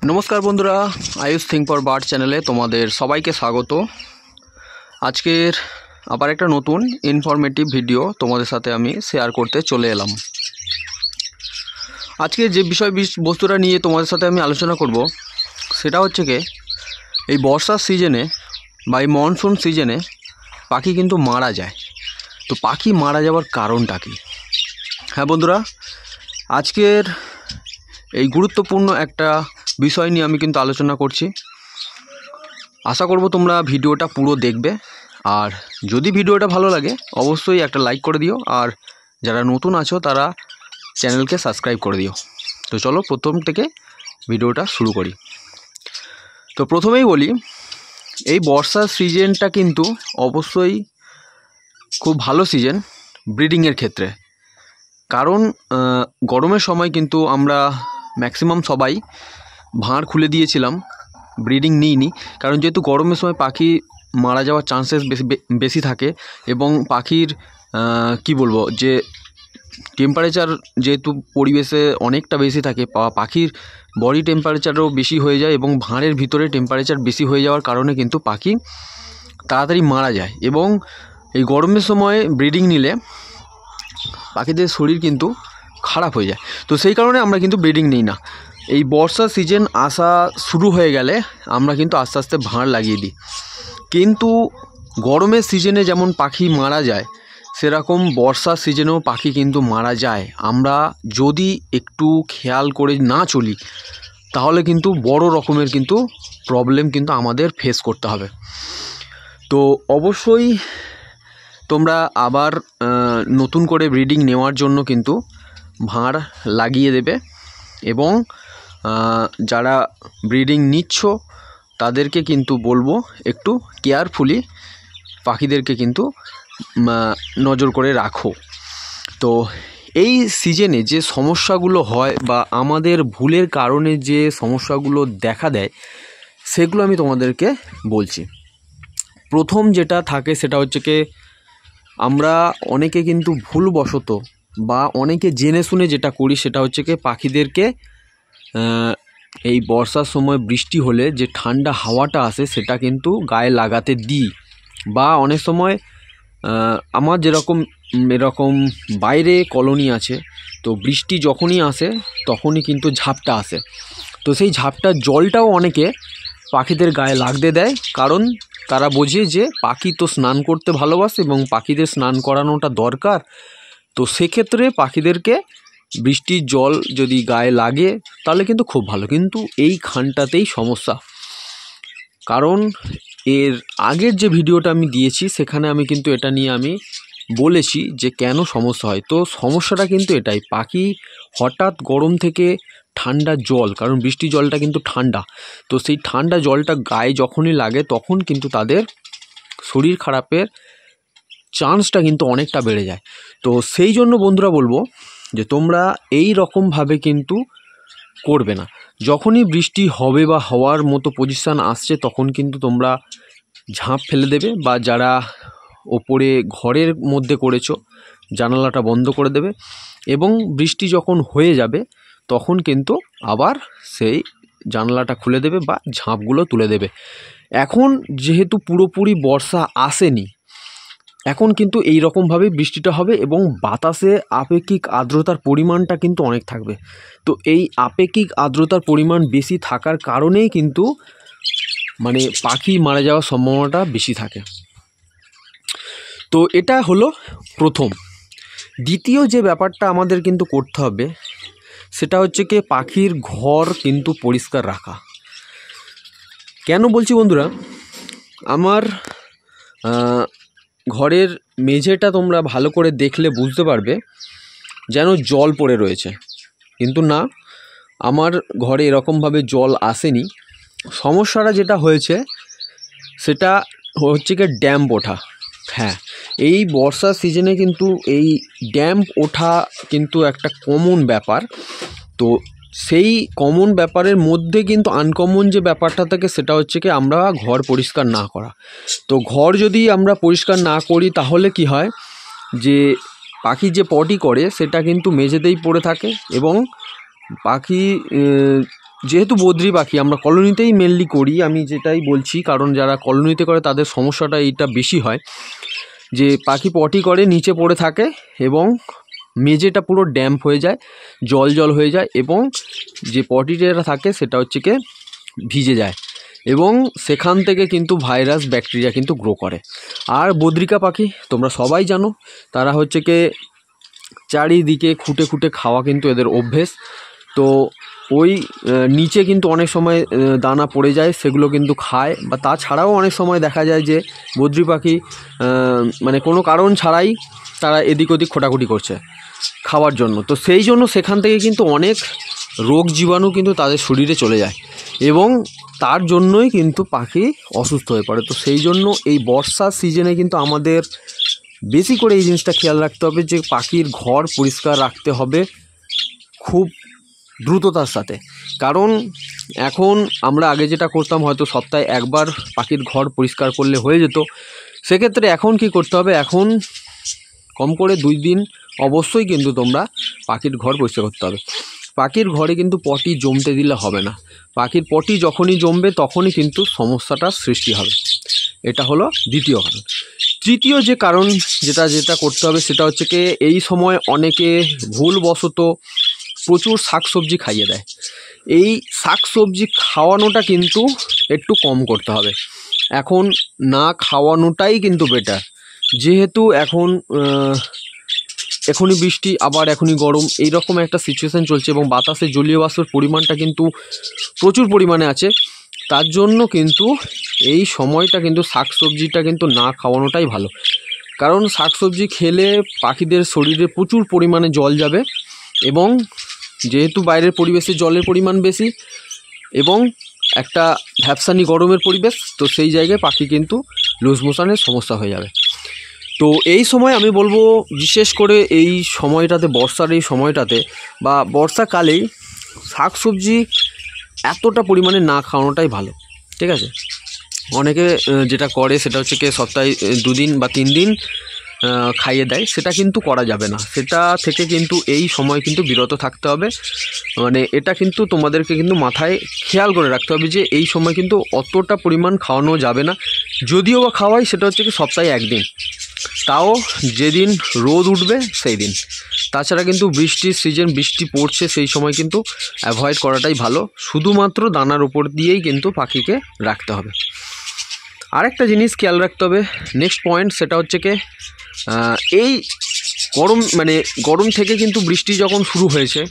नमस्कार बंधुरा आयुष थिंक फर बार्ड चैनले तुम्हारे सबाइके स्वागत। आजकेर आबार एक नतून इनफरमेटिव भिडियो तुम्हारे साथे आमी शेयर करते चले एलाम। आज के जे विषय बस्तुटा निये तुम्हारे साथे आमी आलोचना करब सेटा होच्छे कि एई बर्षार सीजने बा मनसून सीजने पाखी किन्तु मारा जाए। तो पाखी मारा जावार कारणटा कि? हाँ बंधुरा, आजकेर এই গুরুত্বপূর্ণ একটা বিষয় নিয়ে আমি কিন্তু আলোচনা করছি। আশা করব তোমরা ভিডিওটা পুরো দেখবে, আর যদি ভিডিওটা ভালো লাগে অবশ্যই একটা লাইক করে দিও, আর যারা নতুন আছো তারা চ্যানেলকে সাবস্ক্রাইব করে দিও। তো চলো প্রথম থেকে ভিডিওটা শুরু করি। তো প্রথমেই বলি, এই বর্ষার সিজনটা কিন্তু অবশ্যই খুব ভালো সিজন ব্রিডিংয়ের ক্ষেত্রে। কারণ গরমের সময় কিন্তু আমরা ম্যাক্সিমাম সবাই ভাঁড় খুলে দিয়েছিলাম, ব্রিডিং নিইনি। কারণ যেহেতু গরমের সময় পাখি মারা যাওয়ার চান্সেস বেশি থাকে, এবং পাখির কি বলবো যে টেম্পারেচার যেহেতু পরিবেশে অনেকটা বেশি থাকে, পাখির বডি টেম্পারেচারও বেশি হয়ে যায়, এবং ভাঁড়ের ভিতরে টেম্পারেচার বেশি হয়ে যাওয়ার কারণে কিন্তু পাখি তাড়াতাড়ি মারা যায়। এবং এই গরমের সময় ব্রিডিং নিলে পাখিদের শরীর কিন্তু খারাপ হয়ে যায়। তো সেই কারণে আমরা কিন্তু ব্রিডিং নিই না। এই বর্ষা সিজন আসা শুরু হয়ে গেলে আমরা কিন্তু আস্তে আস্তে ভাঁড় লাগিয়ে দিই। কিন্তু গরমের সিজনে যেমন পাখি মারা যায়, সেরকম বর্ষার সিজনেও পাখি কিন্তু মারা যায়। আমরা যদি একটু খেয়াল করে না চলি তাহলে কিন্তু বড় রকমের কিন্তু প্রবলেম কিন্তু আমাদের ফেস করতে হবে। তো অবশ্যই তোমরা আবার নতুন করে ব্রিডিং নেওয়ার জন্য কিন্তু ভাঁড় লাগিয়ে দেবে, এবং যারা ব্রিডিং নিচ্ছ তাদেরকে কিন্তু বলবো একটু কেয়ারফুলি পাখিদেরকে কিন্তু নজর করে রাখো। তো এই সিজনে যে সমস্যাগুলো হয় বা আমাদের ভুলের কারণে যে সমস্যাগুলো দেখা দেয় সেগুলো আমি তোমাদেরকে বলছি। প্রথম যেটা থাকে সেটা হচ্ছে কি, আমরা অনেকে কিন্তু ভুলবশত বা অনেকে জেনে শুনে যেটা করি সেটা হচ্ছে কি, পাখিদেরকে এই বর্ষার সময় বৃষ্টি হলে যে ঠান্ডা হাওয়াটা আসে সেটা কিন্তু গায়ে লাগাতে দিই। বা অনেক সময় আমার যেরকম এরকম বাইরে কলোনি আছে, তো বৃষ্টি যখনই আসে তখনই কিন্তু ঝাপটা আসে। তো সেই ঝাপটার জলটাও অনেকে পাখিদের গায়ে লাগতে দেয়, কারণ তারা বোঝে যে পাখি তো স্নান করতে ভালোবাসে এবং পাখিদের স্নান করানোটা দরকার। তো সেক্ষেত্রে পাখিদেরকে বৃষ্টির জল যদি গায়ে লাগে তাহলে কিন্তু খুব ভালো। কিন্তু এইখানটাতেই সমস্যা, কারণ এর আগের যে ভিডিওটা আমি দিয়েছি সেখানে আমি কিন্তু এটা নিয়ে আমি বলেছি যে কেন সমস্যা হয়। তো সমস্যাটা কিন্তু এটাই, পাখি হঠাৎ গরম থেকে ঠান্ডা জল, কারণ বৃষ্টির জলটা কিন্তু ঠান্ডা, তো সেই ঠান্ডা জলটা গায়ে যখনই লাগে তখন কিন্তু তাদের শরীর খারাপের চান্সটা কিন্তু অনেকটা বেড়ে যায়। তো সেই জন্য বন্ধুরা বলবো যে তোমরা এই রকমভাবে কিন্তু করবে না। যখনই বৃষ্টি হবে বা হওয়ার মতো পজিশান আসছে তখন কিন্তু তোমরা ঝাঁপ ফেলে দেবে, বা যারা ওপরে ঘরের মধ্যে করেছো জানালাটা বন্ধ করে দেবে, এবং বৃষ্টি যখন হয়ে যাবে তখন কিন্তু আবার সেই জানালাটা খুলে দেবে বা ঝাঁপগুলো তুলে দেবে। এখন যেহেতু পুরোপুরি বর্ষা আসেনি, এখন কিন্তু এই রকমভাবে বৃষ্টিটা হবে, এবং বাতাসে আপেক্ষিক আর্দ্রতার পরিমাণটা কিন্তু অনেক থাকবে। তো এই আপেক্ষিক আর্দ্রতার পরিমাণ বেশি থাকার কারণেই কিন্তু মানে পাখি মারা যাওয়ার সম্ভাবনাটা বেশি থাকে। তো এটা হলো প্রথম। দ্বিতীয় যে ব্যাপারটা আমাদের কিন্তু করতে হবে সেটা হচ্ছে কি, পাখির ঘর কিন্তু পরিষ্কার রাখা। কেন বলছি বন্ধুরা, আমার ঘরের মেঝেটা তোমরা ভালো করে দেখলে বুঝতে পারবে যেন জল পড়ে রয়েছে, কিন্তু না, আমার ঘরে এরকমভাবে জল আসেনি। সমস্যাটা যেটা হয়েছে সেটা হচ্ছে কি ড্যাম্প ওঠা। হ্যাঁ, এই বর্ষার সিজনে কিন্তু এই ড্যাম্প ওঠা কিন্তু একটা কমন ব্যাপার। তো সেই কমন ব্যাপারের মধ্যে কিন্তু আনকমন যে ব্যাপারটা থাকে সেটা হচ্ছে কি আমরা ঘর পরিষ্কার না করা। তো ঘর যদি আমরা পরিষ্কার না করি তাহলে কি হয়, যে পাখি যে পটি করে সেটা কিন্তু মেঝেতেই পড়ে থাকে, এবং পাখি যেহেতু বদ্রি পাখি আমরা কলোনিতেই মেনলি করি, আমি যেটাই বলছি, কারণ যারা কলোনিতে করে তাদের সমস্যাটা এইটা বেশি হয় যে পাখি পটি করে নিচে পড়ে থাকে এবং মেঝেটা পুরো ড্যাম্প হয়ে যায়, জল জল হয়ে যায় এবং যে পটিটা থাকে সেটা হচ্ছে কি ভিজে যায় এবং সেখান থেকে কিন্তু ভাইরাস ব্যাকটেরিয়া কিন্তু গ্রো করে। আর বদ্রিকা পাখি তোমরা সবাই জানো, তারা হচ্ছে কি চারিদিকে খুঁটে খুঁটে খাওয়া কিন্তু এদের অভ্যেস। তো ওই নিচে কিন্তু অনেক সময় দানা পড়ে যায়, সেগুলো কিন্তু খায়। বা তাছাড়াও অনেক সময় দেখা যায় যে বদ্রি পাখি মানে কোনো কারণ ছাড়াই তারা এদিক ওদিক খোটাখুটি করছে খাওয়ার জন্য। তো সেই জন্য সেখান থেকে কিন্তু অনেক রোগ জীবাণু কিন্তু তাদের শরীরে চলে যায় এবং তার জন্যই কিন্তু পাখি অসুস্থ হয়ে পড়ে। তো সেই জন্য এই বর্ষার সিজনে কিন্তু আমাদের বেশি করে এই জিনিসটা খেয়াল রাখতে হবে যে পাখির ঘর পরিষ্কার রাখতে হবে খুব দ্রুততার সাথে। কারণ এখন আমরা আগে যেটা করতাম হয়তো সপ্তাহে একবার পাখির ঘর পরিষ্কার করলে হয়ে যেত, সেক্ষেত্রে এখন কি করতে হবে, এখন কম করে 2 দিন অবশ্যই কিন্তু তোমরা পাখির ঘর পরিষ্কার করতে হবে। পাখির ঘরে কিন্তু পটি জমতে দিলে হবে না, পাখির পটি যখনই জমবে তখনই কিন্তু সমস্যাটার সৃষ্টি হবে। এটা হলো দ্বিতীয় কারণ। তৃতীয় যে কারণ যেটা করতে হবে সেটা হচ্ছে কি এই সময় অনেকে ভুলবশত প্রচুর শাকসবজি খাইয়ে দেয়। এই শাকসবজি খাওয়ানোটা কিন্তু একটু কম করতে হবে, এখন না খাওয়ানোটাই কিন্তু বেটার। যেহেতু এখনই বৃষ্টি আবার এখনই গরম, এইরকম একটা সিচুয়েশান চলছে এবং বাতাসে জলীয় বাষ্পের পরিমাণটা কিন্তু প্রচুর পরিমাণে আছে। তার জন্য কিন্তু এই সময়টা কিন্তু শাকসবজিটা কিন্তু না খাওয়ানোটাই ভালো, কারণ শাকসবজি খেলে পাখিদের শরীরে প্রচুর পরিমাণে জল যাবে এবং যেহেতু বাইরের পরিবেশে জলের পরিমাণ বেশি এবং একটা ভ্যাপসানি গরমের পরিবেশ, তো সেই জায়গায় পাখি কিন্তু লুজ মোশনের সমস্যা হয়ে যাবে। তো এই সময় আমি বলবো বিশেষ করে এই সময়টাতে, বর্ষার এই সময়টাতে বা বর্ষাকালেই শাকসবজি এতটা পরিমাণে না খাওয়ানোটাই ভালো, ঠিক আছে। অনেকে যেটা করে সেটা হচ্ছে কি সপ্তাহে 2 দিন বা 3 দিন খাইয়ে দেয়, সেটা কিন্তু করা যাবে না। সেটা থেকে কিন্তু এই সময় কিন্তু বিরত থাকতে হবে। মানে এটা কিন্তু তোমাদেরকে কিন্তু মাথায় খেয়াল করে রাখতে হবে যে এই সময় কিন্তু অতটা পরিমাণ খাওয়ানো যাবে না। যদিও বা খাওয়াই সেটা হচ্ছে কি সপ্তাহে 1 দিন, তাও যেদিন রোদ উঠবে সেই দিন। তাছাড়া কিন্তু বৃষ্টির সিজন, বৃষ্টি পড়ছে সেই সময় কিন্তু অ্যাভয়েড করাটাই ভালো। শুধুমাত্র দানার উপর দিয়েই কিন্তু পাখিকে রাখতে হবে। আরেকটা জিনিস খেয়াল রাখতে হবে, নেক্সট পয়েন্ট, সেটা হচ্ছে কি এই গরম থেকে কিন্তু বৃষ্টি যখন শুরু হয়েছে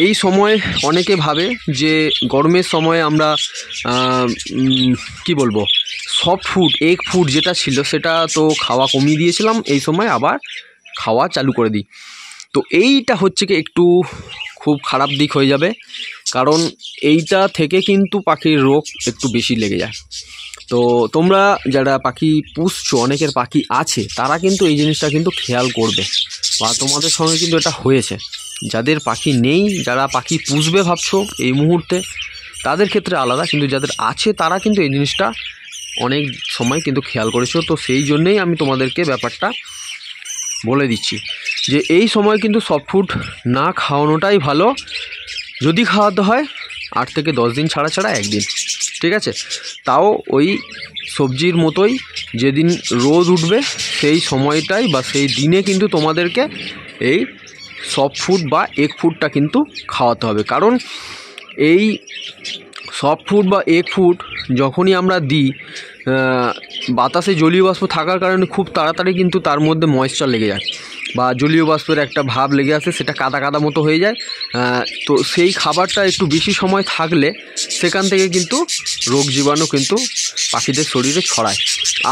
এই সময় অনেকে ভাবে যে গরমের সময় আমরা কি বলবো সফট ফুড, এগ ফুড যেটা ছিল সেটা তো খাওয়া কমিয়ে দিয়েছিলাম, এই সময় আবার খাওয়া চালু করে দিই। তো এইটা হচ্ছে কি একটু খুব খারাপ দিক হয়ে যাবে, কারণ এইটা থেকে কিন্তু পাখির রোগ একটু বেশি লেগে যায়। তো তোমরা যারা পাখি পুষছো, অনেকের পাখি আছে, তারা কিন্তু এই জিনিসটা কিন্তু খেয়াল করবে, বা তোমাদের সঙ্গে কিন্তু এটা হয়েছে। যাদের পাখি নেই, যারা পাখি পুষবে ভাবছো এই মুহূর্তে, তাদের ক্ষেত্রে আলাদা, কিন্তু যাদের আছে তারা কিন্তু এই জিনিসটা অনেক সময় কিন্তু খেয়াল করেছো। তো সেই জন্যেই আমি তোমাদেরকে ব্যাপারটা বলে দিচ্ছি যে এই সময় কিন্তু সফট ফুড না খাওয়ানোটাই ভালো। যদি খাওয়াতে হয় 8 থেকে 10 দিন ছাড়া 1 দিন, ঠিক আছে। তাও ওই সবজির মতোই যেদিন রোদ উঠবে সেই সময়টাই বা সেই দিনে কিন্তু তোমাদেরকে এই সফট ফুড বা এগ ফুডটা কিন্তু খাওয়াতে হবে। কারণ এই সফট ফুড বা এগ ফুড যখনই আমরা দিই, বাতাসে জলীয় বাষ্প থাকার কারণে খুব তাড়াতাড়ি কিন্তু তার মধ্যে ময়েশ্চার লেগে যায় বা জলীয় বাষ্পের একটা ভাব লেগে আসে, সেটা কাদা কাদা মতো হয়ে যায়। তো সেই খাবারটা একটু বেশি সময় থাকলে সেখান থেকে কিন্তু রোগ জীবাণু কিন্তু পাখিদের শরীরে ছড়ায়।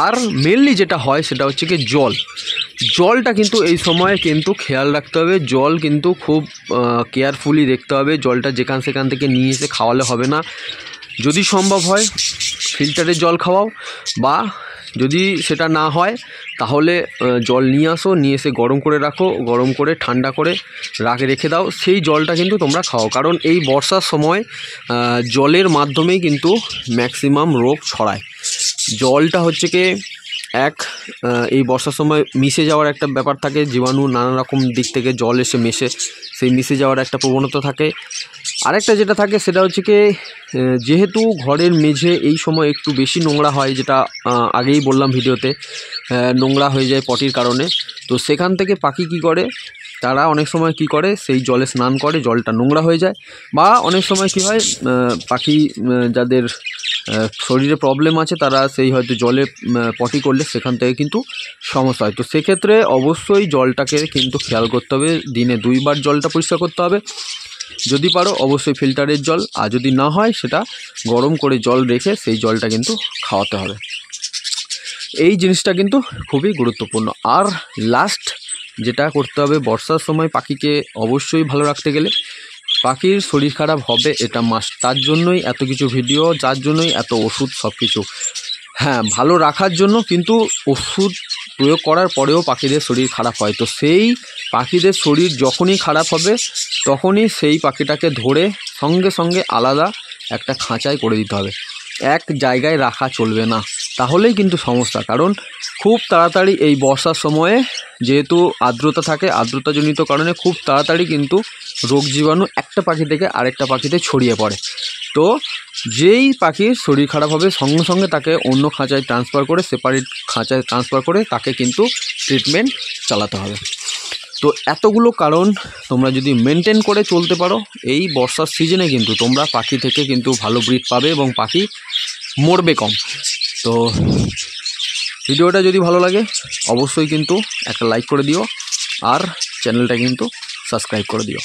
আর মেনলি যেটা হয় সেটা হচ্ছে কি জলটা কিন্তু এই সময় কিন্তু খেয়াল রাখতে হবে। জল কিন্তু খুব কেয়ারফুলি দেখতে হবে, জলটা সেখান থেকে নিয়ে এসে খাওয়ালে হবে না। যদি সম্ভব হয় ফিল্টারের জল খাওয়াও, বা যদি সেটা না হয় তাহলে জল নিয়ে আসো, নিয়ে এসে গরম করে রাখো, গরম করে ঠান্ডা করে রেখে দাও, সেই জলটা কিন্তু তোমরা খাও। কারণ এই বর্ষার সময় জলের মাধ্যমেই কিন্তু ম্যাক্সিমাম রোগ ছড়ায়। জলটা হচ্ছে কি এই বর্ষার সময় মিশে যাওয়ার একটা ব্যাপার থাকে, জীবাণু নানা রকম দিক থেকে জল এসে মেশে সেই মিশে যাওয়ার একটা প্রবণতা থাকে। আরেকটা যেটা থাকে সেটা হচ্ছে কি, যেহেতু ঘরের মেঝে এই সময় একটু বেশি নোংরা হয়, যেটা আগেই বললাম ভিডিওতে, নোংরা হয়ে যায় পটির কারণে। তো সেখান থেকে পাখি কি করে, তারা অনেক সময় কি করে, সেই জলে স্নান করে, জলটা নোংরা হয়ে যায়। বা অনেক সময় কি হয়, পাখি যাদের শরীরে প্রবলেম আছে তারা সেই হয়তো জলে পটি করলে সেখান থেকে কিন্তু সমস্যা হয়। তো সেক্ষেত্রে অবশ্যই জলটাকে কিন্তু খেয়াল করতে হবে, দিনে 2 বার জলটা পরিষ্কার করতে হবে। যদি পারো অবশ্যই ফিল্টারের জল, আর যদি না হয় সেটা গরম করে জল রেখে সেই জলটা কিন্তু খাওয়াতে হবে। এই জিনিসটা কিন্তু খুবই গুরুত্বপূর্ণ। আর লাস্ট যেটা করতে হবে, বর্ষার সময় পাখিকে অবশ্যই ভালো রাখতে গেলে পাখির শরীর খারাপ হবে, এটা মাস্ট। তার জন্যই এত কিছু ভিডিও, যার জন্যই এত ওষুধ, সব কিছু। হ্যাঁ, ভালো রাখার জন্য কিন্তু ওষুধ প্রয়োগ করার পরেও পাখিদের শরীর খারাপ হয়। তো সেই পাখিদের শরীর যখনই খারাপ হবে তখনই সেই পাখিটাকে ধরে সঙ্গে সঙ্গে আলাদা একটা খাঁচায় করে দিতে হবে, এক জায়গায় রাখা চলবে না, তাহলেই কিন্তু সমস্যা। কারণ খুব তাড়াতাড়ি এই বর্ষার সময়ে যেহেতু আর্দ্রতা থাকে, আর্দ্রতাজনিত কারণে খুব তাড়াতাড়ি কিন্তু রোগ জীবাণু একটা পাখি থেকে আরেকটা পাখিতে ছড়িয়ে পড়ে। তো যেই পাখির শরীর খারাপ হবে সঙ্গে সঙ্গে তাকে অন্য খাঁচায় ট্রান্সফার করে, সেপারেট খাঁচায় ট্রান্সফার করে তাকে কিন্তু ট্রিটমেন্ট চালাতে হবে। তো এতগুলো কারণ তোমরা যদি মেনটেন করে চলতে পারো, এই বর্ষার সিজনে কিন্তু তোমরা পাখি থেকে কিন্তু ভালো ব্রিড পাবে এবং পাখি মরবে কম। তো ভিডিওটা যদি ভালো লাগে অবশ্যই কিন্তু একটা লাইক করে দিও, আর চ্যানেলটা কিন্তু সাবস্ক্রাইব করে দিও।